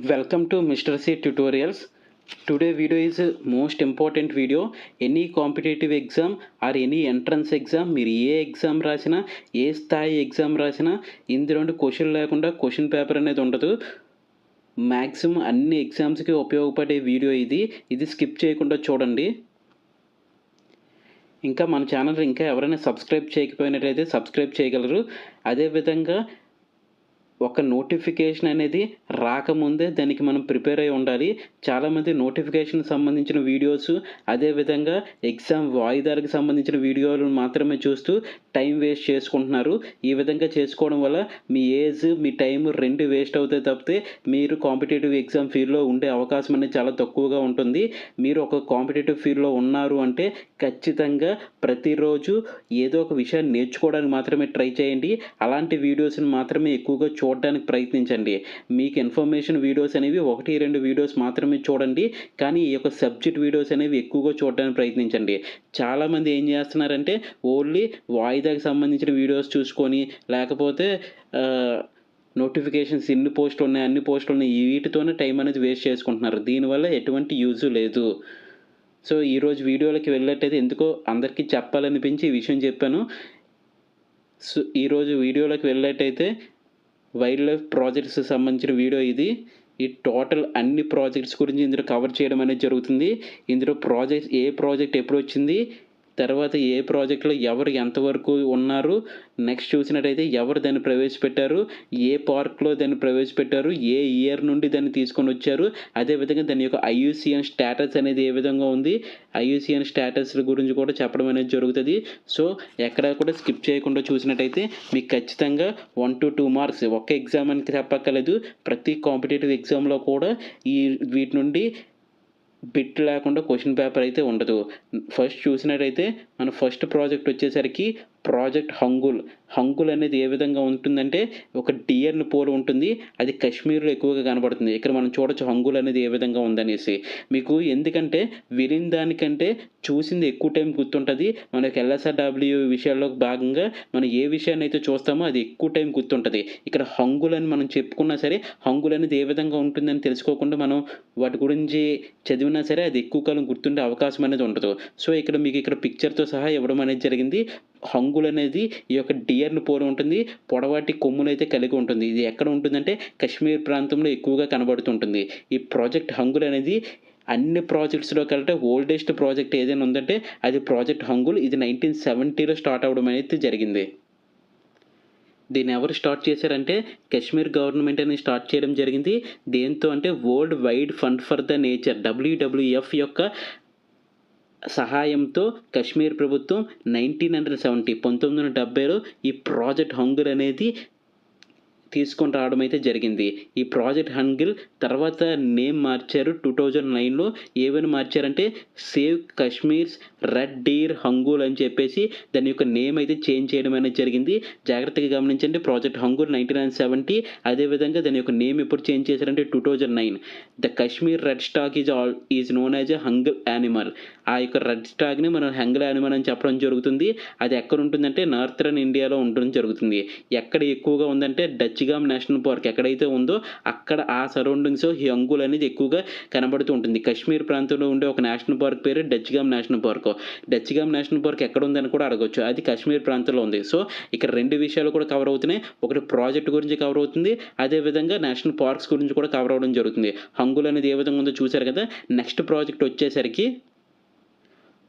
Welcome to Mr. C Tutorials. Today video is most important video. Any competitive exam or any entrance exam, మీరు ఏ exam రాసినా, ఏ స్థాయి exam రాసినా ఇందులో question లేకుండా question paper అనేది ఉండదు. మ్యాక్సిమం అన్ని ఎగ్జామ్స్కి ఉపయోగపడే వీడియో ఇది స్కిప్ చేయకుండా చూడండి. ఇంకా మన ఛానల్ ఇంకా ఎవరైనా సబ్స్క్రైబ్ చేయకపోయినట్లయితే సబ్స్క్రైబ్ చేయగలరు. అదేవిధంగా ఒక నోటిఫికేషన్ అనేది రాకముందే దానికి మనం ప్రిపేర్ అయి ఉండాలి. చాలామంది నోటిఫికేషన్ సంబంధించిన వీడియోస్, అదేవిధంగా ఎగ్జామ్ వాయిదాలకు సంబంధించిన వీడియోలు మాత్రమే చూస్తూ టైం వేస్ట్ చేసుకుంటున్నారు. ఈ విధంగా చేసుకోవడం వల్ల మీ ఏజ్, మీ టైం రెండు వేస్ట్ అవుతాయి తప్పితే మీరు కాంపిటేటివ్ ఎగ్జామ్ ఫీల్డ్లో ఉండే అవకాశం అనేది చాలా తక్కువగా ఉంటుంది. మీరు ఒక కాంపిటేటివ్ ఫీల్డ్లో ఉన్నారు అంటే ఖచ్చితంగా ప్రతిరోజు ఏదో ఒక విషయాన్ని నేర్చుకోవడానికి మాత్రమే ట్రై చేయండి. అలాంటి వీడియోస్ని మాత్రమే ఎక్కువగా చూడడానికి ప్రయత్నించండి. మీకు ఇన్ఫర్మేషన్ వీడియోస్ అనేవి 1-2 వీడియోస్ మాత్రమే చూడండి. కానీ ఈ యొక్క సబ్జెక్ట్ వీడియోస్ అనేవి ఎక్కువగా చూడడానికి ప్రయత్నించండి. చాలామంది ఏం చేస్తున్నారంటే ఓన్లీ వాయిదాకి సంబంధించిన వీడియోస్ చూసుకొని, లేకపోతే నోటిఫికేషన్స్ ఎన్ని పోస్టులు ఉన్నాయి, అన్ని పోస్టులు ఉన్నాయి, వీటితోనే టైం అనేది వేస్ట్ చేసుకుంటున్నారు. దీనివల్ల ఎటువంటి యూజ్ లేదు. సో ఈరోజు వీడియోలోకి వెళ్ళేటైతే ఎందుకో అందరికీ చెప్పాలనిపించి ఈ విషయం చెప్పాను. సో ఈరోజు వీడియోలోకి వెళ్ళేటైతే వైల్డ్ లైఫ్ ప్రాజెక్ట్స్ సంబంధించిన వీడియో ఇది. ఈ టోటల్ అన్ని ప్రాజెక్ట్స్ గురించి ఇందులో కవర్ చేయడం అనేది జరుగుతుంది. ఇందులో ఏ ప్రాజెక్ట్ ఎప్పుడు వచ్చింది, తర్వాత ఏ ప్రాజెక్టులో ఎవరు ఎంతవరకు ఉన్నారు, నెక్స్ట్ చూసినట్టయితే ఎవరు దాన్ని ప్రవేశపెట్టారు, ఏ పార్క్లో దాన్ని ప్రవేశపెట్టారు, ఏ ఇయర్ నుండి దాన్ని తీసుకొని వచ్చారు, అదేవిధంగా దాని యొక్క IUCN స్టేటస్ అనేది ఏ విధంగా ఉంది, IUCN స్టేటస్ గురించి కూడా చెప్పడం అనేది జరుగుతుంది. సో ఎక్కడా కూడా స్కిప్ చేయకుండా చూసినట్టయితే మీకు ఖచ్చితంగా 1 to 2 మార్క్స్ ఒక్క ఎగ్జామ్ అని చెప్పక్కర్లేదు. ప్రతి కాంపిటేటివ్ ఎగ్జామ్లో కూడా వీటి నుండి బిట్ లేకుండా క్వశ్చన్ పేపర్ అయితే ఉండదు. ఫస్ట్ చూసినట్టయితే మన ఫస్ట్ ప్రాజెక్ట్ వచ్చేసరికి ప్రాజెక్ట్ హంగుల్ అనేది ఏ విధంగా ఉంటుందంటే ఒక డియర్ని పోలి ఉంటుంది. అది కాశ్మీర్లో ఎక్కువగా కనబడుతుంది. ఇక్కడ మనం చూడొచ్చు హంగుల్ అనేది ఏ విధంగా ఉందనేసి. మీకు ఎందుకంటే వినిన దానికంటే చూసింది ఎక్కువ టైం గుర్తుంటుంది. మనకి LSRW విషయాల్లో భాగంగా మనం ఏ విషయాన్ని అయితే చూస్తామో అది ఎక్కువ టైం గుర్తుంటుంది. ఇక్కడ హంగుల్ అని మనం చెప్పుకున్నా సరే హంగుల్ అనేది ఏ విధంగా ఉంటుందని తెలుసుకోకుండా మనం వాటి గురించి చదివినా సరే అది ఎక్కువ కాలం గుర్తుండే అవకాశం అనేది ఉండదు. సో మీకు ఇక్కడ పిక్చర్తో సహా ఇవ్వడం అనేది జరిగింది. హంగుల్ అనేది ఈ యొక్క డియర్ని పోలి ఉంటుంది. పొడవాటి కొమ్ములు అయితే కలిగి ఉంటుంది. ఇది ఎక్కడ ఉంటుందంటే కాశ్మీర్ ప్రాంతంలో ఎక్కువగా కనబడుతుంటుంది. ఈ ప్రాజెక్ట్ హంగుల్ అనేది అన్ని ప్రాజెక్ట్స్లో కలిపి ఓల్డెస్ట్ ప్రాజెక్ట్ ఏదైనా ఉందంటే అది ప్రాజెక్ట్ హంగుల్. ఇది 1970లో స్టార్ట్ అవ్వడం అనేది జరిగింది. దీన్ని ఎవరు స్టార్ట్ చేశారంటే కాశ్మీర్ గవర్నమెంట్ అనేది స్టార్ట్ చేయడం జరిగింది. దేంతో అంటే world wide fund for the nature WWF యొక్క సహాయంతో కాశ్మీర్ ప్రభుత్వం 1970లో ఈ ప్రాజెక్ట్ హంగుల్ అనేది తీసుకొని రావడం అయితే జరిగింది. ఈ ప్రాజెక్ట్ హంగుల్ తర్వాత నేమ్ మార్చారు 2009లో. ఏమని మార్చారంటే save Kashmirs red Deere hangul అని చెప్పేసి దాని యొక్క నేమ్ అయితే చేంజ్ చేయడం అనేది జరిగింది. జాగ్రత్తగా గమనించండి. ప్రాజెక్ట్ హంగుల్ 1970. అదేవిధంగా దాని యొక్క నేమ్ ఎప్పుడు చేంజ్ చేశారంటే 2009. The Kashmir red stag is known as a Hangul animal. ఆ యొక్క రెడ్ స్టాక్ని మనం హంగుల్ యానిమల్ అని చెప్పడం జరుగుతుంది. అది ఎక్కడ ఉంటుందంటే నార్థరన్ ఇండియాలో ఉండడం జరుగుతుంది. ఎక్కడ ఎక్కువగా ఉందంటే డచ్గామ్ నేషనల్ పార్క్ ఎక్కడైతే ఉందో అక్కడ ఆ సరౌండింగ్స్ ఈ హంగుల్ అనేది ఎక్కువగా కనబడుతూ ఉంటుంది. కాశ్మీర్ ప్రాంతంలో ఉండే ఒక నేషనల్ పార్క్ పేరు Dachigam national park. Dachigam national park ఎక్కడ ఉందని కూడా అడగొచ్చు. అది కాశ్మీర్ ప్రాంతంలో ఉంది. సో ఇక్కడ రెండు విషయాలు కూడా కవర్ అవుతున్నాయి. ఒకటి ప్రాజెక్ట్ గురించి కవర్ అవుతుంది, అదేవిధంగా నేషనల్ పార్క్స్ గురించి కూడా కవర్ అవ్వడం జరుగుతుంది. హంగుల్ అనేది ఏ విధంగా ఉందో చూశారు కదా. నెక్స్ట్ ప్రాజెక్ట్ వచ్చేసరికి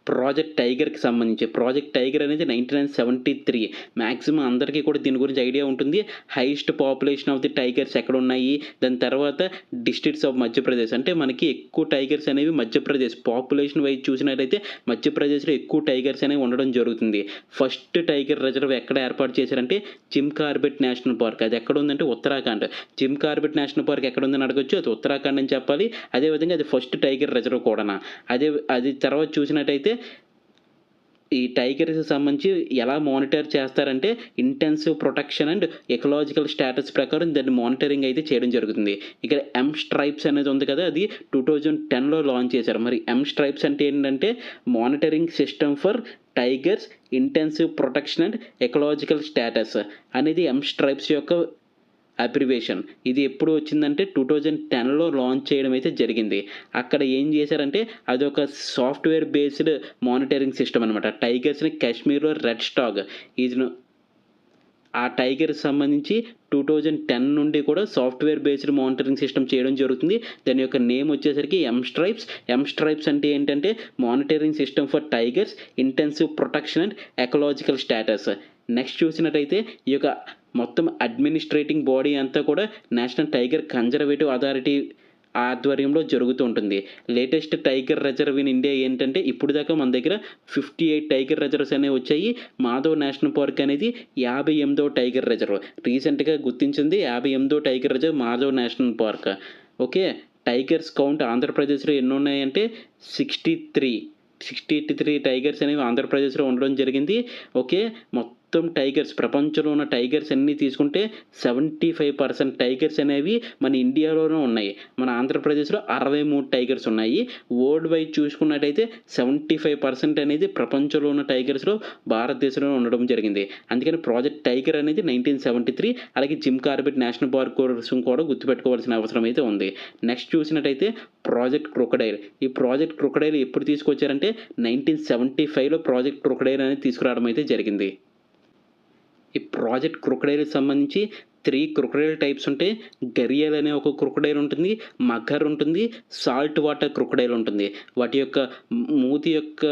ప్రాజెక్ట్ టైగర్కి సంబంధించి. ప్రాజెక్ట్ టైగర్ అనేది 1973. మ్యాక్సిమం అందరికీ కూడా దీని గురించి ఐడియా ఉంటుంది. Highest population of the tigers ఎక్కడ ఉన్నాయి, దాని తర్వాత డిస్ట్రిక్ట్స్ ఆఫ్ మధ్యప్రదేశ్. అంటే మనకి ఎక్కువ టైగర్స్ అనేవి మధ్యప్రదేశ్ పాపులేషన్ వైజ్ చూసినట్లయితే మధ్యప్రదేశ్లో ఎక్కువ టైగర్స్ అనేవి ఉండడం జరుగుతుంది. ఫస్ట్ టైగర్ రిజర్వ్ ఎక్కడ ఏర్పాటు చేశారంటే జిమ్ కార్బెట్ నేషనల్ పార్క్. అది ఎక్కడ ఉందంటే Uttarakhand. Jim Corbett national park ఎక్కడ ఉందని అడగొచ్చు. అది ఉత్తరాఖండ్ అని చెప్పాలి. అదేవిధంగా అది ఫస్ట్ టైగర్ రిజర్వ్ కూడా. అది తర్వాత చూసినట్టయితే ఈ టైగర్కి సంబంధించి ఎలా మానిటర్ చేస్తారంటే intensive protection and ecological status ప్రకారం దాన్ని మానిటరింగ్ అయితే చేయడం జరుగుతుంది. ఇక్కడ స్ట్రైప్స్ అనేది ఉంది కదా, అది 2010లో లాంచ్ చేశారు. మరి స్ట్రైప్స్ అంటే ఏంటంటే monitoring system for tigers intensive protection and ecological status అనేది స్ట్రైప్స్ యొక్క అబ్రివేషన్. ఇది ఎప్పుడు వచ్చిందంటే 2010లో లాంచ్ చేయడం అయితే జరిగింది. అక్కడ ఏం చేశారంటే అదొక సాఫ్ట్‌వేర్ బేస్డ్ మానిటరింగ్ సిస్టమ్ అనమాట. టైగర్స్‌ని కాశ్మీర్‌లో రెడ్ స్టాగ్ ఈజ్‌ను ఆ టైగర్‌కి సంబంధించి 2010 నుండి కూడా సాఫ్ట్‌వేర్ బేస్డ్ మానిటరింగ్ సిస్టమ్ చేయడం జరుగుతుంది. దాని యొక్క నేమ్ వచ్చేసరికి ఎమ్-స్ట్రైప్స్. ఎమ్-స్ట్రైప్స్ అంటే ఏంటంటే monitoring system for tigers, intensive protection and ecological status. Next చూసినట్టయితే ఈ యొక్క మొత్తం అడ్మినిస్ట్రేటింగ్ బాడీ అంతా కూడా నేషనల్ టైగర్ కన్జర్వేటివ్ అథారిటీ ఆధ్వర్యంలో జరుగుతూ ఉంటుంది. Latest tiger reserve in India ఏంటంటే ఇప్పుడు దాకా మన దగ్గర 58 టైగర్ రిజర్వ్స్ అనేవి వచ్చాయి. మాధవ్ నేషనల్ పార్క్ అనేది 58వ టైగర్ రిజర్వ్. రీసెంట్‌గా గుర్తించింది 58వ tiger reserve Madhav national park. Okay. Tigers count ఆంధ్రప్రదేశ్‌లో ఎన్నున్నాయంటే 63. 63 టైగర్స్ అనేవి ఆంధ్రప్రదేశ్‌లో ఉండడం జరిగింది. ఓకే. మొత్తం టైగర్స్ ప్రపంచంలో ఉన్న టైగర్స్ అన్నీ తీసుకుంటే 75% టైగర్స్ అనేవి మన ఇండియాలోనే ఉన్నాయి. మన ఆంధ్రప్రదేశ్‌లో 63 టైగర్స్ ఉన్నాయి. వరల్డ్ వైడ్ చూసుకున్నట్టయితే 75% అనేది ప్రపంచంలో ఉన్న టైగర్స్‌లో భారతదేశంలో ఉండడం జరిగింది. అందుకని ప్రాజెక్ట్ టైగర్ అనేది 1973 అలాగే జిమ్ కార్బెట్ నేషనల్ పార్క్ కోసం కూడా గుర్తుపెట్టుకోవాల్సిన అవసరం అయితే ఉంది. నెక్స్ట్ చూసినట్టయితే ప్రాజెక్ట్ క్రొకడైల్. ఈ ప్రాజెక్ట్ క్రొకడైల్ ఎప్పుడు తీసుకొచ్చారంటే 1975లో ప్రాజెక్ట్ క్రొకడైల్ అనేది తీసుకురావడం అయితే జరిగింది. ఈ ప్రాజెక్ట్ క్రొకడైల్‌కి సంబంధించి 3 క్రొకడైల్ టైప్స్ ఉంటాయి. గరియల్ అనే ఒక క్రొకడైల్ ఉంటుంది. మగర్ ఉంటుంది. సాల్ట్ వాటర్ క్రొకడైల్ ఉంటుంది. వాటి యొక్క మూతి యొక్క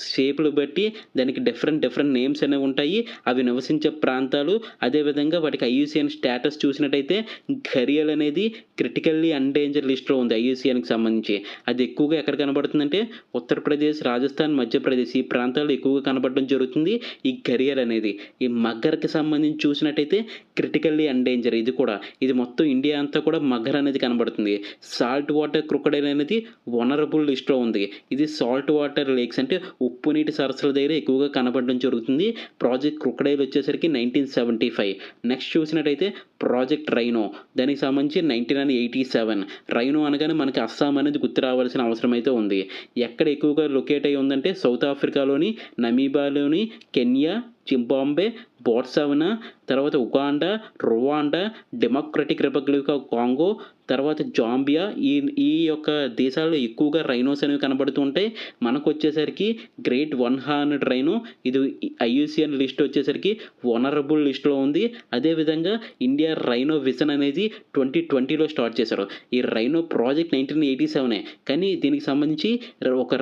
షేప్‌లు బట్టి దానికి డిఫరెంట్ నేమ్స్ అనేవి ఉంటాయి. అవి నివసించే ప్రాంతాలు అదేవిధంగా వాటికి ఐయూసీఎన్ స్టేటస్ చూసినట్టయితే గరియల్ అనేది క్రిటికల్లీ ఎండేంజర్ లిస్ట్‌లో ఉంది ఐయూసీఎన్‌కి సంబంధించి. అది ఎక్కువగా ఎక్కడ కనబడుతుందంటే ఉత్తరప్రదేశ్, రాజస్థాన్, మధ్యప్రదేశ్ ఈ ప్రాంతాల్లో ఎక్కువగా కనబడడం జరుగుతుంది ఈ గరియల్ అనేది. ఈ మగర్‌కి సంబంధించి చూసినట్టయితే క్రిటికల్లీ ఎండేంజర్ ఇది కూడా. ఇది మొత్తం ఇండియా అంతా కూడా మగర్ అనేది కనబడుతుంది. సాల్ట్ వాటర్ క్రొకడైల్ అనేది వనరబుల్ లిస్ట్‌లో ఉంది. ఇది సాల్ట్ వాటర్ లేక్స్ అంటే ఉప్పు నీటి సరస్సుల దగ్గర ఎక్కువగా కనబడడం జరుగుతుంది. ప్రాజెక్ట్ క్రొకడైల్ వచ్చేసరికి 1975. నెక్స్ట్ చూసినట్టయితే ప్రాజెక్ట్ రైనో. దానికి సంబంధించి 1987. రైనో అనగానే మనకి అస్సాం అనేది గుర్తు రావాల్సిన అవసరం అయితే ఉంది. ఎక్కడ ఎక్కువగా లొకేట్ అయ్యి ఉందంటే సౌత్ ఆఫ్రికాలోని, నమీబియాలోని, కెన్యా, జింబాబ్వే, బోట్స్వానా, తర్వాత Uganda, Rwanda, democratic republic of Congo, తర్వాత జాంబియా ఈ ఈ యొక్క దేశాల్లో ఎక్కువగా రైనోస్ అనేవి కనబడుతూ ఉంటాయి. మనకొచ్చేసరికి గ్రేట్ వన్ హార్న్డ్ రైనో ఇది ఐయూసీఎన్ లిస్ట్ వచ్చేసరికి వనరబుల్ లిస్ట్‌లో ఉంది. అదేవిధంగా ఇండియా రైనో విజన్ అనేది 2020లో స్టార్ట్ చేశారు. ఈ రైనో ప్రాజెక్ట్ 1987 కానీ దీనికి సంబంధించి ఒక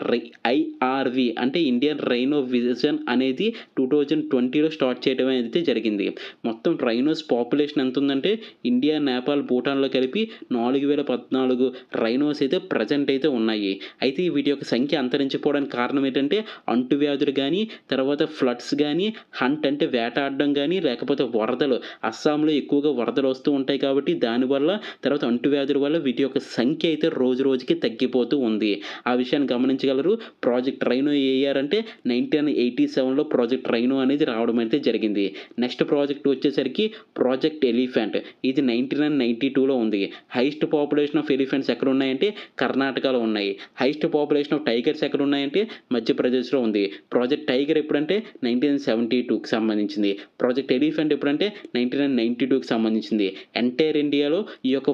ఐఆర్‌వి అంటే ఇండియన్ రైనో విజన్ అనేది 2020లో స్టార్ట్ చేయడం అయితే జరిగింది. మొత్తం రైనోస్ పాపులేషన్ ఎంత ఉందంటే ఇండియా, నేపాల్, భూటాన్‌లో కలిపి 4014 రైనోస్ అయితే ప్రెజెంట్ అయితే ఉన్నాయి. అయితే వీటి యొక్క సంఖ్య అంతరించిపోవడానికి కారణం ఏంటంటే అంటువ్యాధులు గానీ, తర్వాత ఫ్లడ్స్ గానీ, హంట్ అంటే వేటాడడం గానీ, లేకపోతే వరదలు అస్సాంలో ఎక్కువగా వరదలు వస్తూ ఉంటాయి కాబట్టి దానివల్ల తర్వాత అంటువ్యాధుల వల్ల వీటి యొక్క సంఖ్య అయితే రోజు రోజుకి తగ్గిపోతూ ఉంది. ఆ విషయాన్ని గమనించగలరు. ప్రాజెక్ట్ రైనో ఏ ఇయర్ అంటే 1987లో ప్రాజెక్ట్ రైనో అనేది రావడం అయితే జరిగింది. నెక్స్ట్ ప్రాజెక్ట్ వచ్చేసరికి ప్రాజెక్ట్ ఎలిఫెంట్. ఇది 1992లో ఉంది. హైయెస్ట్ పాపులేషన్ ఆఫ్ ఎలిఫెంట్స్ ఎక్కడ ఉన్నాయంటే కర్ణాటకలో ఉన్నాయి. హైయెస్ట్ పాపులేషన్ ఆఫ్ టైగర్స్ ఎక్కడ ఉన్నాయంటే మధ్యప్రదేశ్‌లో ఉంది. ప్రాజెక్ట్ టైగర్ ఎప్పుడంటే 1972కి సంబంధించింది. ప్రాజెక్ట్ ఎలిఫెంట్ ఎప్పుడంటే 1992కి సంబంధించింది. ఎంటైర్ ఇండియాలో ఈ యొక్క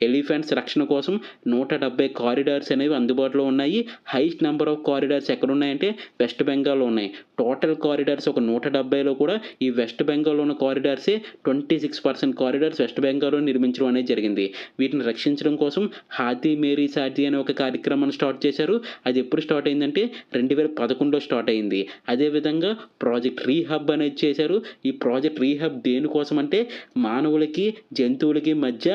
ఎలిఫెంట్స్ రక్షణ కోసం 170 కారిడార్స్ అనేవి అందుబాటులో ఉన్నాయి. హైయెస్ట్ నెంబర్ ఆఫ్ కారిడార్స్ ఎక్కడున్నాయంటే వెస్ట్ బెంగాల్‌లో ఉన్నాయి. టోటల్ కారిడార్స్ ఒక 170లో కూడా ఈ వెస్ట్ బెంగాల్‌లో ఉన్న కారిడార్సే 26% కారిడార్స్ వెస్ట్ బెంగాల్‌లో నిర్మించడం అనేది జరిగింది. వీటిని రక్షించడం కోసం హాథీ మేరీ సాథీ అనే ఒక కార్యక్రమాన్ని స్టార్ట్ చేశారు. అది ఎప్పుడు స్టార్ట్ అయిందంటే 2011లో స్టార్ట్ అయింది. అదేవిధంగా ప్రాజెక్ట్ రీహబ్ అనేది చేశారు. ఈ ప్రాజెక్ట్ రీహబ్ దేనికోసం అంటే మానవులకి, జంతువులకి మధ్య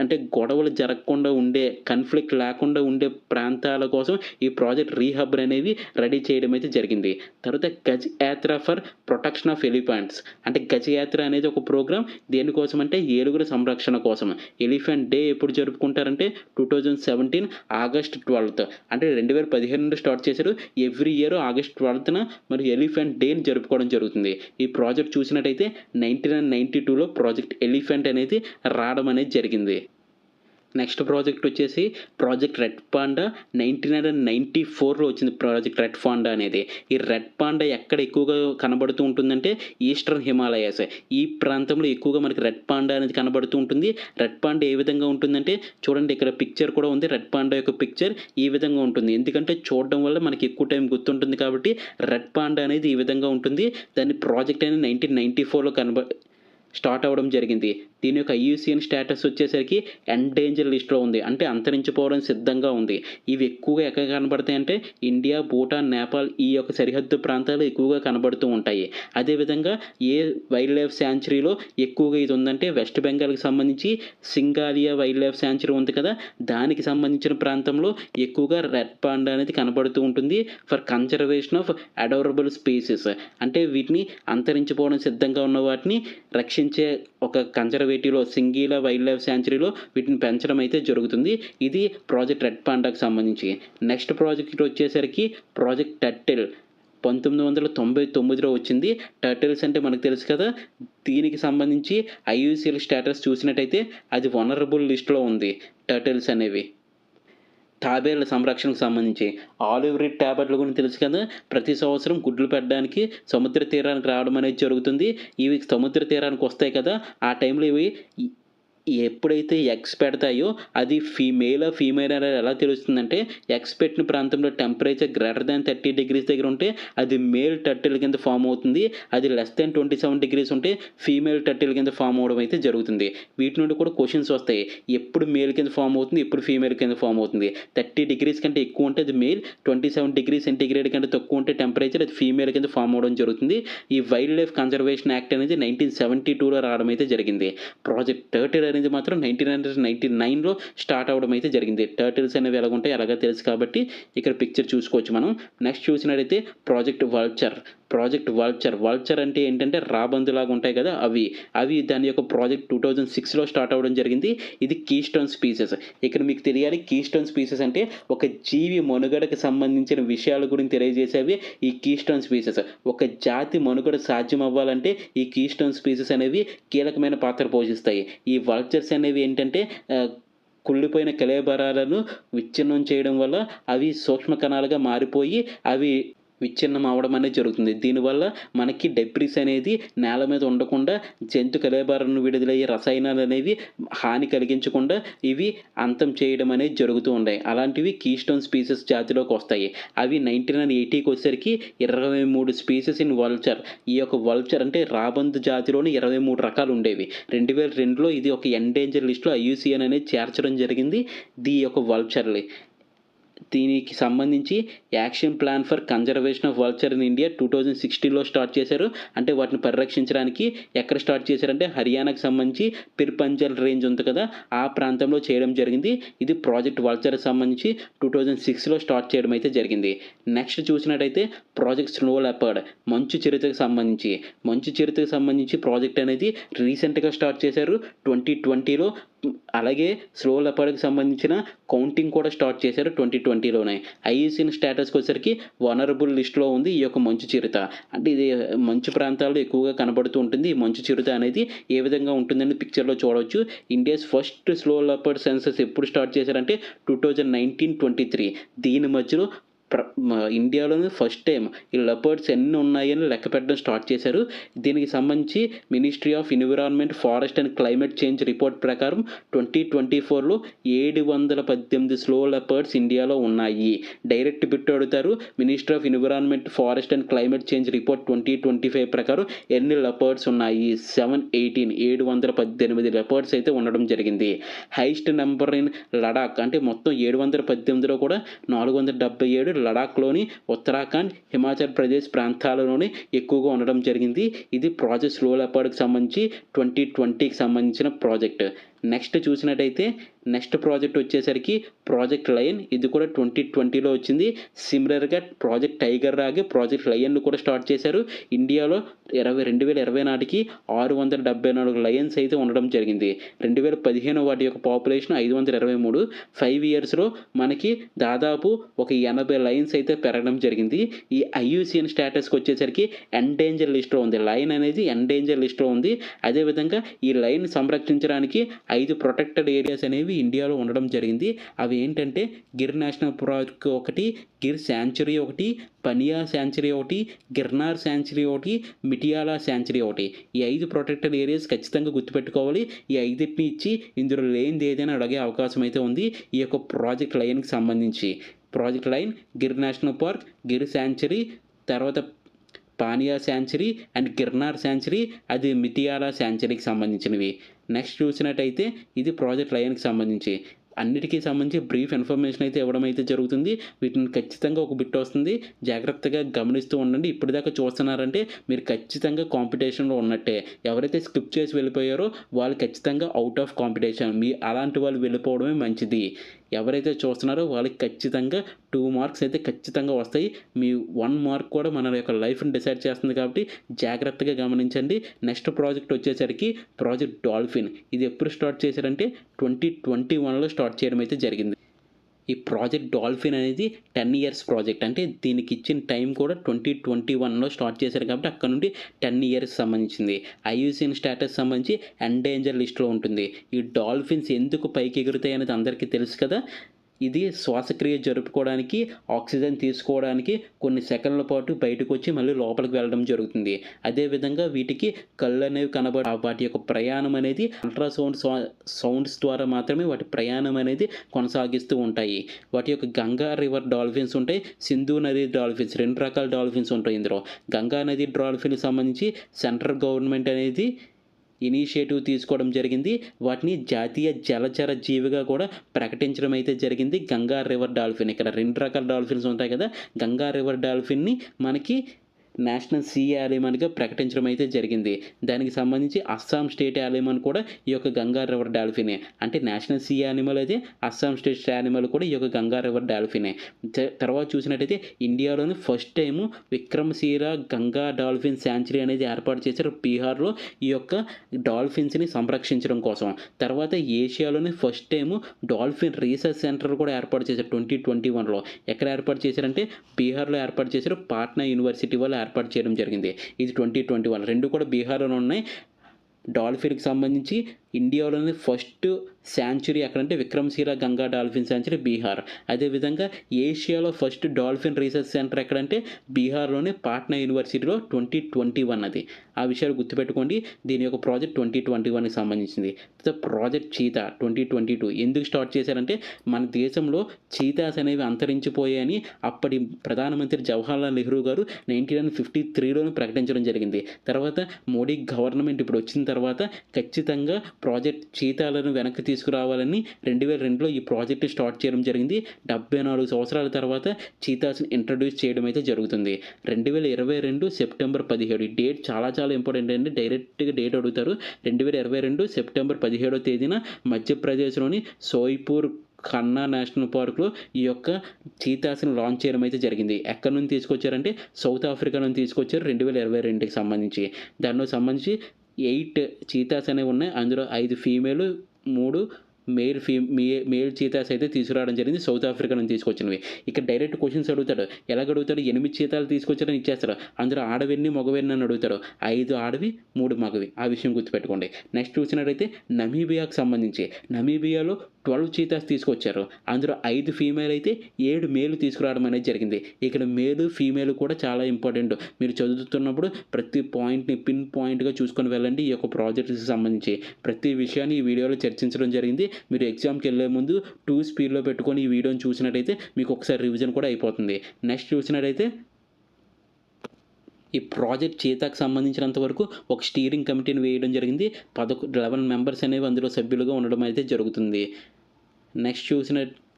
అంటే గొడవలు జరగకుండా ఉండే కాన్ఫ్లిక్ట్ లేకుండా ఉండే ప్రాంతాల కోసం ఈ ప్రాజెక్ట్ రీహబ్ అనేవి రెడీ చేయడం అయితే జరిగింది. తర్వాత గజ్ యాత్ర ఫర్ ప్రొటెక్షన్ ఆఫ్ ఎలిఫెంట్స్ అంటే గజ్ యాత్ర అనేది ఒక ప్రోగ్రామ్ దేనికోసం అంటే ఏనుగుల సంరక్షణ కోసం. ఎలిఫెంట్ డే ఎప్పుడు జరుపుకుంటారంటే 2017 ఆగస్ట్ 12th అంటే 2015 నుండి స్టార్ట్ చేశారు. ఎవ్రీ ఇయర్ ఆగస్ట్ 12న మరి ఎలిఫెంట్ డేని జరుపుకోవడం జరుగుతుంది. ఈ ప్రాజెక్ట్ చూసినట్టయితే 1992లో ప్రాజెక్ట్ ఎలిఫెంట్ అనేది రావడం అనేది జరిగింది. నెక్స్ట్ ప్రాజెక్ట్ వచ్చేసి ప్రాజెక్ట్ రెడ్ పాండా 1994లో వచ్చింది ప్రాజెక్ట్ రెడ్ పాండా అనేది. ఈ రెడ్ పాండా ఎక్కడ ఎక్కువగా కనబడుతూ ఉంటుందంటే ఈస్టర్న్ హిమాలయాస్. ఈ ప్రాంతంలో ఎక్కువగా మనకి రెడ్ పాండా అనేది కనబడుతూ ఉంటుంది. రెడ్ పాండా ఏ విధంగా ఉంటుందంటే చూడండి, ఇక్కడ పిక్చర్ కూడా ఉంది. రెడ్ పాండా యొక్క పిక్చర్ ఈ విధంగా ఉంటుంది. ఎందుకంటే చూడడం వల్ల మనకి ఎక్కువ టైం గుర్తుంటుంది కాబట్టి రెడ్ పాండా అనేది ఈ విధంగా ఉంటుంది. దాని ప్రాజెక్ట్ అనేది 1994లో స్టార్ట్ అవ్వడం జరిగింది. దీని యొక్క ఐయుసిఎన్ స్టేటస్ వచ్చేసరికి ఎండేంజర్ లిస్ట్లో ఉంది. అంటే అంతరించిపోవడం సిద్ధంగా ఉంది. ఇవి ఎక్కువగా ఎక్కడ కనబడతాయి అంటే ఇండియా, భూటాన్, నేపాల్ ఈ యొక్క సరిహద్దు ప్రాంతాలు ఎక్కువగా కనబడుతూ ఉంటాయి. అదేవిధంగా ఏ వైల్డ్ లైఫ్ శాంచురీలో ఎక్కువగా ఇది ఉందంటే వెస్ట్ బెంగాల్కి సంబంధించి సింగాలియా వైల్డ్ లైఫ్ శాంచురీ ఉంది కదా, దానికి సంబంధించిన ప్రాంతంలో ఎక్కువగా రెడ్ పాండా అనేది కనబడుతూ ఉంటుంది. For conservation of adorable species, అంటే వీటిని అంతరించిపోవడం సిద్ధంగా ఉన్న వాటిని రక్షించే ఒక కన్జర్వేటివ్లో సింగిలా వైల్డ్ లైఫ్ శాంచురీలో వీటిని పెంచడం అయితే జరుగుతుంది. ఇది ప్రాజెక్ట్ రెడ్ పాండాకి సంబంధించి. నెక్స్ట్ ప్రాజెక్ట్ వచ్చేసరికి ప్రాజెక్ట్ టర్టిల్ 1999లో వచ్చింది. టర్టిల్స్ అంటే మనకు తెలుసు కదా, దీనికి సంబంధించి ఐయుసిఎల్ స్టేటస్ చూసినట్టయితే అది వనరబుల్ లిస్ట్లో ఉంది. టర్టిల్స్ అనేవి తాబేళ్ల సంరక్షణకు సంబంధించి ఆలివ్ రీడ్ టాబ్లెట్ల గురించి తెలుసు కదా, ప్రతి సంవత్సరం గుడ్లు పెట్టడానికి సముద్ర తీరానికి రావడం అనేది జరుగుతుంది. ఇవి సముద్ర తీరానికి వస్తాయి కదా, ఆ టైంలో ఇవి ఎప్పుడైతే ఎగ్స్ పెడతాయో అది ఫీమేల్ అనేది ఎలా తెలుస్తుందంటే ఎగ్స్ పెట్టిన ప్రాంతంలో టెంపరేచర్ గ్రేటర్ దాన్ 30 degrees దగ్గర ఉంటే అది మేల్ టర్టిల్ కింద ఫామ్ అవుతుంది. అది లెస్ దాన్ 27 degrees ఉంటే ఫీమేల్ టర్టిల్ కింద ఫామ్ అవడం అయితే జరుగుతుంది. వీటి నుండి కూడా క్వశ్చన్స్ వస్తాయి. ఎప్పుడు మేల్ కింద ఫామ్ అవుతుంది, ఎప్పుడు ఫీమేల్ కింద ఫామ్ అవుతుంది. 30 degrees కంటే ఎక్కువ ఉంటే అది మేల్, 27 degrees సెంటీగ్రేడ్ కంటే తక్కువ ఉంటే టెంపరేచర్ అది ఫీమేల్ కింద ఫామ్ అవడం జరుగుతుంది. ఈ వైల్డ్ లైఫ్ కన్జర్వేషన్ యాక్ట్ అనేది 1972లో రావడం అయితే జరిగింది. ప్రాజెక్ట్ టర్టిల్ అనేది మాత్రం 1999లో స్టార్ట్ అవ్వడం అయితే జరిగింది. టర్టిల్స్ అనేవి ఎలాగుంటాయి అలాగా తెలుసు కాబట్టి ఇక్కడ పిక్చర్ చూసుకోవచ్చు మనం. నెక్స్ట్ చూసినట్టయితే ప్రాజెక్ట్ వల్చర్ అంటే ఏంటంటే రాబందులాగా ఉంటాయి కదా, అవి దాని యొక్క ప్రాజెక్ట్ 2006లో స్టార్ట్ అవ్వడం జరిగింది. ఇది కీస్టోన్ స్పీసెస్. ఇక్కడ మీకు తెలియాలి, కీస్టోన్ స్పీసెస్ అంటే ఒక జీవి మనుగడకు సంబంధించిన విషయాల గురించి తెలియజేసేవి ఈ కీస్టోన్ స్పీసెస్. ఒక జాతి మనుగడ సాధ్యం అవ్వాలంటే ఈ కీస్టోన్ స్పీసెస్ అనేవి కీలకమైన పాత్ర పోషిస్తాయి. ఈ వల్చర్స్ అనేవి ఏంటంటే కుళ్ళిపోయిన కళేబరాలను విచ్ఛిన్నం చేయడం వల్ల అవి సూక్ష్మ కణాలుగా మారిపోయి అవి విచ్ఛిన్నం అవ్వడం అనేది జరుగుతుంది. దీనివల్ల మనకి డెబ్రిస్ అనేది నేల మీద ఉండకుండా జంతు కళేబరాలను విడుదలయ్యే రసాయనాలు అనేవి హాని కలిగించకుండా ఇవి అంతం చేయడం అనేది జరుగుతూ ఉన్నాయి. అలాంటివి కీస్టోన్ స్పీసెస్ జాతిలోకి వస్తాయి. అవి 1980కి వచ్చేసరికి 23 స్పీసెస్ ఇన్ వల్చర్. ఈ యొక్క వల్చర్ అంటే రాబందు జాతిలోని 23 రకాలు ఉండేవి. 2002లో ఇది ఒక ఎండేంజర్ లిస్టులో ఐయుసిఎన్ అనేది చేర్చడం జరిగింది. ఈ యొక్క వల్చర్ని దీనికి సంబంధించి action plan for conservation of vulture in India 2016లో స్టార్ట్ చేశారు. అంటే వాటిని పరిరక్షించడానికి ఎక్కడ స్టార్ట్ చేశారంటే హర్యానాకి సంబంధించి పిర్పంజల్ రేంజ్ ఉంది కదా, ఆ ప్రాంతంలో చేయడం జరిగింది. ఇది ప్రాజెక్ట్ వల్చర్కి సంబంధించి 2006లో స్టార్ట్ చేయడం అయితే జరిగింది. నెక్స్ట్ చూసినట్టయితే ప్రాజెక్ట్ స్నో లెపర్డ్ మంచు చిరుతకు సంబంధించి ప్రాజెక్ట్ అనేది రీసెంట్గా స్టార్ట్ చేశారు 2020లో. అలాగే స్లో లెపర్డ్కి సంబంధించిన కౌంటింగ్ కూడా స్టార్ట్ చేశారు 2020లోనే. ఐయుసిఎన్ స్టేటస్కి వచ్చేసరికి వనరబుల్ లిస్ట్లో ఉంది ఈ యొక్క మంచు చిరుత. అంటే ఇది మంచు ప్రాంతాల్లో ఎక్కువగా కనబడుతూ ఉంటుంది. ఈ మంచు చిరుత అనేది ఏ విధంగా ఉంటుందని పిక్చర్లో చూడవచ్చు. India's first slow leopard census ఎప్పుడు స్టార్ట్ చేశారంటే 2019-23. దీని మధ్యలో ఇండియాలోనే ఫస్ట్ టైం ఈ లెపర్డ్స్ ఎన్ని ఉన్నాయని లెక్క పెట్టడం స్టార్ట్ చేశారు. దీనికి సంబంధించి ministry of environment, forest and climate change report ప్రకారం 2024లో 718 స్లో లెపర్డ్స్ ఇండియాలో ఉన్నాయి. డైరెక్ట్ బిట్ అడుగుతారు, ministry of environment, forest and climate change report 2025 ప్రకారం ఎన్ని లెపర్డ్స్ ఉన్నాయి? 718 లెపర్డ్స్ అయితే ఉండడం జరిగింది. హైయెస్ట్ నెంబర్ ఇన్ లడాక్, అంటే మొత్తం 718లో కూడా 477 లడాఖ్లోని, ఉత్తరాఖండ్, హిమాచల్ ప్రదేశ్ ప్రాంతాలలోని ఎక్కువగా ఉండడం జరిగింది. ఇది ప్రాజెక్ట్ స్లో లెపర్డ్కి సంబంధించి 2020కి సంబంధించిన ప్రాజెక్ట్. నెక్స్ట్ చూసినట్టయితే నెక్స్ట్ ప్రాజెక్ట్ వచ్చేసరికి ప్రాజెక్ట్ లయన్. ఇది కూడా 2020లో వచ్చింది. సిమిలర్గా ప్రాజెక్ట్ టైగర్ లాగే ప్రాజెక్ట్ లయన్ను కూడా స్టార్ట్ చేశారు. ఇండియాలో 2020 నాటికి 674 లయన్స్ అయితే ఉండడం జరిగింది. 2015 వాటి యొక్క పాపులేషన్ 523. 5 ఇయర్స్లో మనకి దాదాపు ఒక 80 లయన్స్ అయితే పెరగడం జరిగింది. ఈ ఐయుసిఎన్ స్టేటస్కి వచ్చేసరికి ఎండేంజర్ లిస్ట్లో ఉంది. లయన్ అనేది ఎండేంజర్ లిస్ట్లో ఉంది. అదేవిధంగా ఈ లయన్ సంరక్షించడానికి 5 ప్రొటెక్టెడ్ ఏరియాస్ అనేవి ఇండియాలో ఉండడం జరిగింది. అవి ఏంటంటే గిర్ నేషనల్ పార్క్ ఒకటి, గిర్ శాంచురీ ఒకటి, పనియా శాంచురీ ఒకటి, గిర్నార్ శాంచురీ ఒకటి, మిటియాలా శాంచురీ ఒకటి. ఈ 5 ప్రొటెక్టెడ్ ఏరియాస్ ఖచ్చితంగా గుర్తుపెట్టుకోవాలి. ఈ 5టిని ఇచ్చి ఇందులో లేనిది ఏదైనా అడిగే అవకాశం అయితే ఉంది ఈ యొక్క ప్రాజెక్ట్ లయన్‌కి సంబంధించి. Project lion, Gir national park, Gir sanctuary, తర్వాత Pania sanctuary and Girnar sanctuary, అది మిటియాలా శాంచురీకి సంబంధించినవి. నెక్స్ట్ చూసినట్టయితే ఇది ప్రాజెక్ట్ లయన్‌కి సంబంధించి. అన్నిటికీ సంబంధించి బ్రీఫ్ ఇన్ఫర్మేషన్ అయితే ఇవ్వడం అయితే జరుగుతుంది. వీటిని ఖచ్చితంగా ఒక బిట్ వస్తుంది. జాగ్రత్తగా గమనిస్తూ ఉండండి. ఇప్పటిదాకా చూస్తున్నారంటే మీరు ఖచ్చితంగా కాంపిటీషన్‌లో ఉన్నట్టే. ఎవరైతే స్కిప్ చేసి వెళ్ళిపోయారో వాళ్ళు ఖచ్చితంగా ఔట్ ఆఫ్ కాంపిటీషన్. అలాంటి వాళ్ళు వెళ్ళిపోవడమే మంచిది. ఎవరైతే చూస్తున్నారో వాళ్ళకి ఖచ్చితంగా 2 మార్క్స్ అయితే ఖచ్చితంగా వస్తాయి. మీ 1 మార్క్ కూడా మన యొక్క లైఫ్‌ని డిసైడ్ చేస్తుంది కాబట్టి జాగ్రత్తగా గమనించండి. నెక్స్ట్ ప్రాజెక్ట్ వచ్చేసరికి ప్రాజెక్ట్ డాల్ఫిన్. ఇది ఎప్పుడు స్టార్ట్ చేశారంటే 2021లో స్టార్ట్ చేయడం అయితే జరిగింది. ఈ ప్రాజెక్ట్ డాల్ఫిన్ అనేది 10 ఇయర్స్ ప్రాజెక్ట్. అంటే దీనికి ఇచ్చిన టైం కూడా 2021లో స్టార్ట్ చేశారు కాబట్టి అక్కడ నుండి 10 ఇయర్స్ సంబంధించింది. ఐయుసిఎన్ స్టేటస్ సంబంధించి ఎండేంజర్ లిస్ట్‌లో ఉంటుంది. ఈ డాల్ఫిన్స్ ఎందుకు పైకి ఎగురుతాయి అనేది అందరికీ తెలుసు కదా! ఇది శ్వాసక్రియ జరుపుకోవడానికి, ఆక్సిజన్ తీసుకోవడానికి కొన్ని సెకన్ల పాటు బయటకొచ్చి మళ్ళీ లోపలికి వెళ్ళడం జరుగుతుంది. అదేవిధంగా వీటికి కళ్ళు అనేవి వాటి యొక్క ప్రయాణం అనేది సౌండ్స్ ద్వారా మాత్రమే వాటి ప్రయాణం అనేది కొనసాగిస్తూ ఉంటాయి. వాటి యొక్క గంగా రివర్ డాల్ఫిన్స్ ఉంటాయి, సింధు నది డాల్ఫిన్స్ 2 రకాల డాల్ఫిన్స్ ఉంటాయి ఇందులో. గంగా నది డాల్ఫిన్‌కి సంబంధించి సెంట్రల్ గవర్నమెంట్ అనేది ఇనిషియేటివ్ తీసుకోవడం జరిగింది. వాటిని జాతీయ జలచర జీవిగా కూడా ప్రకటించడం అయితే జరిగింది. Ganga river dolphin. ఇక్కడ 2 రకాల డాల్ఫిన్స్ ఉంటాయి కదా! గంగా రివర్ డాల్ఫిన్‌ని మనకి నేషనల్ సీ యానిమల్‌గా ప్రకటించడం అయితే జరిగింది. దానికి సంబంధించి అస్సాం స్టేట్ యానిమల్ కూడా ఈ యొక్క గంగా రివర్ డాల్ఫినే. అంటే నేషనల్ సీ యానిమల్ అయితే అస్సాం స్టేట్ యానిమల్ కూడా ఈ యొక్క గంగా రివర్ డాల్ఫినే. తర్వాత చూసినట్టయితే ఇండియాలోని first time Vikramashila Ganga dolphin sanctuary అనేది ఏర్పాటు చేశారు బీహార్‌లో ఈ యొక్క డాల్ఫిన్స్‌ని సంరక్షించడం కోసం. తర్వాత ఏషియాలోని first time dolphin research centre కూడా ఏర్పాటు చేశారు 2021లో. ఎక్కడ ఏర్పాటు చేశారంటే బీహార్‌లో ఏర్పాటు చేశారు. పాట్నా యూనివర్సిటీ వాళ్ళు ఏర్పాటు చేయడం జరిగింది. ఇది 2021. 2 కూడా బీహార్‌లోనే ఉన్నాయి. డాల్ఫిన్‌కి సంబంధించి ఇండియాలోని ఫస్ట్ శాంచురీ ఎక్కడంటే విక్రమశీల గంగా డాల్ఫిన్ శాంచురీ బీహార్. అదేవిధంగా ఏషియాలో ఫస్ట్ డాల్ఫిన్ రీసెర్చ్ సెంటర్ ఎక్కడంటే బీహార్‌లోని పాట్నా యూనివర్సిటీలో 2021 అది. ఆ విషయాలు గుర్తుపెట్టుకోండి. దీని యొక్క ప్రాజెక్ట్ 2021కి సంబంధించింది. ప్రాజెక్ట్ చీతా 2022 ఎందుకు స్టార్ట్ చేశారంటే మన దేశంలో చీతాస్ అనేవి అంతరించిపోయాయని అప్పటి ప్రధానమంత్రి జవహర్లాల్ నెహ్రూ గారు 1953లోనే ప్రకటించడం జరిగింది. తర్వాత మోడీ గవర్నమెంట్ ఇప్పుడు వచ్చిన తర్వాత ఖచ్చితంగా ప్రాజెక్ట్ చీతాలను వెనక్కి తీసుకురావాలని 2002లో ఈ ప్రాజెక్ట్ స్టార్ట్ చేయడం జరిగింది. 74 సంవత్సరాల తర్వాత చీతాస్‌ని ఇంట్రొడ్యూస్ చేయడం అయితే జరుగుతుంది. 2022 సెప్టెంబర్ 17 ఈ డేట్ చాలా ఇంపార్టెంట్ అండి. డైరెక్ట్‌గా డేట్ అడుగుతారు. 2022 సెప్టెంబర్ 17వ తేదీన మధ్యప్రదేశ్‌లోని సోయిపూర్ ఖన్నా నేషనల్ పార్క్‌లో ఈ యొక్క చీతాస్‌ని లాంచ్ చేయడం అయితే జరిగింది. ఎక్కడి నుంచి తీసుకొచ్చారంటే సౌత్ ఆఫ్రికా నుంచి తీసుకొచ్చారు 2022కి సంబంధించి. దానిలో సంబంధించి 8 చీతాస్ అనేవి ఉన్నాయి. అందులో 5 ఫీమేల్, 3 మేల్ చీతాస్ అయితే తీసుకురావడం జరిగింది. సౌత్ ఆఫ్రికా నుంచి తీసుకొచ్చినవి. ఇక్కడ డైరెక్ట్ క్వెషన్స్ అడుగుతాడు. ఎలాగడుగుతాడు? 8 చీతాలు తీసుకొచ్చారని ఇచ్చేస్తాడు. అందులో ఆడవెన్ని, మగవెన్ని అని అడుగుతారు. 5 ఆడవి, 3 మగవి. ఆ విషయం గుర్తుపెట్టుకోండి. నెక్స్ట్ చూసినట్టయితే నమీబియాకు సంబంధించి నమీబియాలో 12 చీతాస్ తీసుకొచ్చారు. అందులో 5 ఫీమేల్ అయితే 7 మేల్ తీసుకురావడం అనేది జరిగింది. ఇక్కడ మేలు, ఫీమేల్ కూడా చాలా ఇంపార్టెంట్. మీరు చదువుతున్నప్పుడు ప్రతి పాయింట్‌ని పిన్ పాయింట్‌గా చూసుకొని వెళ్ళండి. ఈ యొక్క ప్రాజెక్ట్‌కి సంబంధించి ప్రతి విషయాన్ని ఈ వీడియోలో చర్చించడం జరిగింది. మీరు ఎగ్జామ్‌కి వెళ్ళే ముందు 2 స్పీడ్‌లో పెట్టుకొని ఈ వీడియోని చూసినట్టయితే మీకు ఒకసారి రివిజన్ కూడా అయిపోతుంది. నెక్స్ట్ చూసినట్టయితే ఈ ప్రాజెక్ట్ చీతాకు సంబంధించినంత వరకు ఒక స్టీరింగ్ కమిటీని వేయడం జరిగింది. 11 మెంబర్స్ అనేవి అందులో సభ్యులుగా ఉండడం అయితే జరుగుతుంది. నెక్స్ట్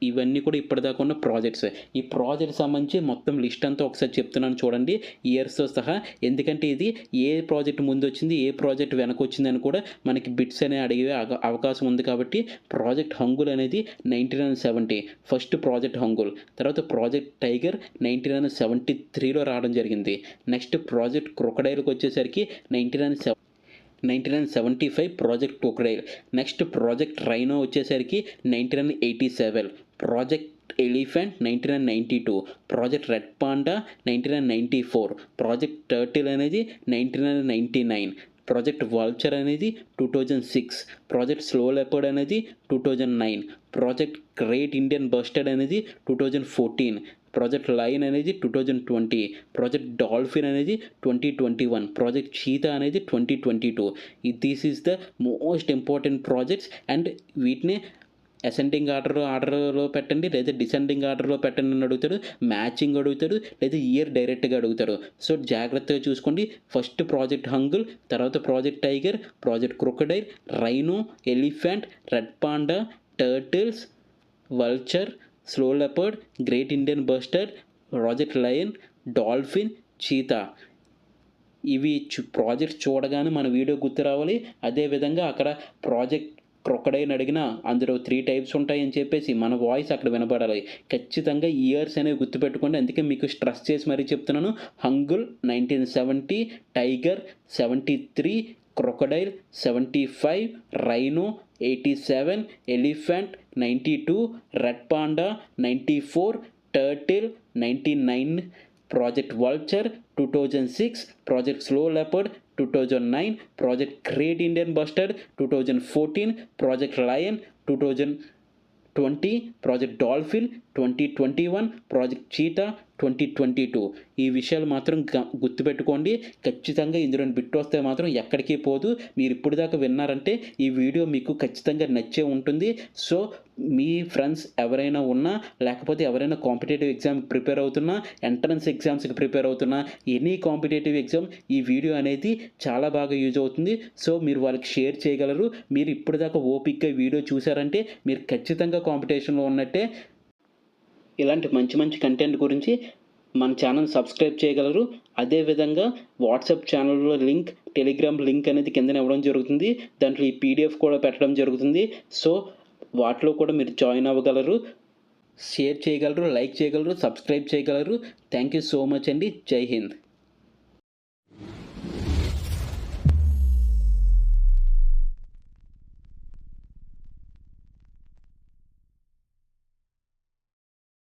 ఇవన్నీ కూడా ఇప్పటిదాకా ఉన్న ప్రాజెక్ట్స్. ఈ ప్రాజెక్ట్ సంబంధించి మొత్తం లిస్ట్ అంతా ఒకసారి చెప్తున్నాను చూడండి ఇయర్స్‌తో సహా. ఎందుకంటే ఇది ఏ ప్రాజెక్ట్ ముందొచ్చింది, ఏ ప్రాజెక్ట్ వెనకొచ్చిందని కూడా మనకి బిట్స్ అనేవి అడిగే అవకాశం ఉంది కాబట్టి ప్రాజెక్ట్ హంగుల్ అనేది 1970 ఫస్ట్ ప్రాజెక్ట్ హంగుల్. తర్వాత ప్రాజెక్ట్ టైగర్ 1973లో రావడం జరిగింది. నెక్స్ట్ ప్రాజెక్ట్ క్రొకడైల్‌కి వచ్చేసరికి 1975 project crocodile. Next project rhino వచ్చేసరికి 1987. Project elephant 1992. Project red panda 1994. Project turtle అనేది 1999. ప్రాజెక్ట్ వల్చర్ అనేది 2006, ప్రాజెక్ట్ స్లో లెపర్డ్ అనేది 2009, ప్రాజెక్ట్ గ్రేట్ ఇండియన్ బస్టర్డ్ అనేది 2014, ప్రాజెక్ట్ లయన్ అనేది 2020, ప్రాజెక్ట్ డాల్ఫిన్ అనేది 2021, ప్రాజెక్ట్ చీతా అనేది 2022. This is the most important projects and వీటిని ascending ఆర్డర్లో పెట్టండి లేదా డిసెండింగ్ ఆర్డర్లో పెట్టండి అని అడుగుతాడు, మ్యాచింగ్ అడుగుతాడు లేదా ఇయర్ డైరెక్ట్గా అడుగుతాడు. సో జాగ్రత్తగా చూసుకోండి. ఫస్ట్ ప్రాజెక్ట్ హంగుల్, తర్వాత project tiger, project crocodile, rhino, elephant, red panda, turtles, vulture, slow leopard, great Indian bustard, project lion, dolphin, cheetah. ఇవి ప్రాజెక్ట్స్ చూడగానే మన వీడియో గుర్తు రావాలి. అదేవిధంగా అక్కడ ప్రాజెక్ట్ క్రొకడైల్ అడిగినా అందులో 3 టైప్స్ ఉంటాయని చెప్పేసి మన వాయిస్ అక్కడ వినపడాలి. ఖచ్చితంగా ఇయర్స్ అనేవి గుర్తుపెట్టుకోండి. అందుకే మీకు స్ట్రెస్ చేసి మరీ చెప్తున్నాను. Hangul 1970, tiger 73, crocodile 75, rhino 87, elephant 92, red panda 94, turtle 99, project vulture 2006, project slow leopard 2009, project great Indian bustard 2014, project lion 2020, project dolphin 2021, project cheetah 2022. ఈ విషయాలు మాత్రం గుర్తుపెట్టుకోండి. ఖచ్చితంగా ఇందులో బిట్ వస్తే మాత్రం ఎక్కడికి పోదు. మీరు ఇప్పుడు దాకా విన్నారంటే ఈ వీడియో మీకు ఖచ్చితంగా నచ్చే ఉంటుంది. సో మీ ఫ్రెండ్స్ ఎవరైనా ఉన్నా లేకపోతే ఎవరైనా కాంపిటేటివ్ ఎగ్జామ్కి ప్రిపేర్ అవుతున్నా, ఎంట్రన్స్ ఎగ్జామ్స్కి ప్రిపేర్ అవుతున్నా, ఎనీ కాంపిటేటివ్ ఎగ్జామ్ ఈ వీడియో అనేది చాలా బాగా యూజ్ అవుతుంది. సో మీరు వాళ్ళకి షేర్ చేయగలరు. మీరు ఇప్పుడు దాకా ఓపిక్గా వీడియో చూసారంటే మీరు ఖచ్చితంగా కాంపిటీషన్లో ఉన్నట్టే. ఇలాంటి మంచి మంచి కంటెంట్ గురించి మన ఛానల్ సబ్స్క్రైబ్ చేయగలరు. అదేవిధంగా వాట్సాప్ ఛానల్లో లింక్, టెలిగ్రామ్ లింక్ అనేది కిందనే ఇవ్వడం జరుగుతుంది. దాంట్లో ఈ పీడిఎఫ్ కూడా పెట్టడం జరుగుతుంది. సో వాటిలో కూడా మీరు జాయిన్ అవ్వగలరు, షేర్ చేయగలరు, లైక్ చేయగలరు, సబ్స్క్రైబ్ చేయగలరు. థ్యాంక్ యూ సో మచ్ అండి. జై హింద్.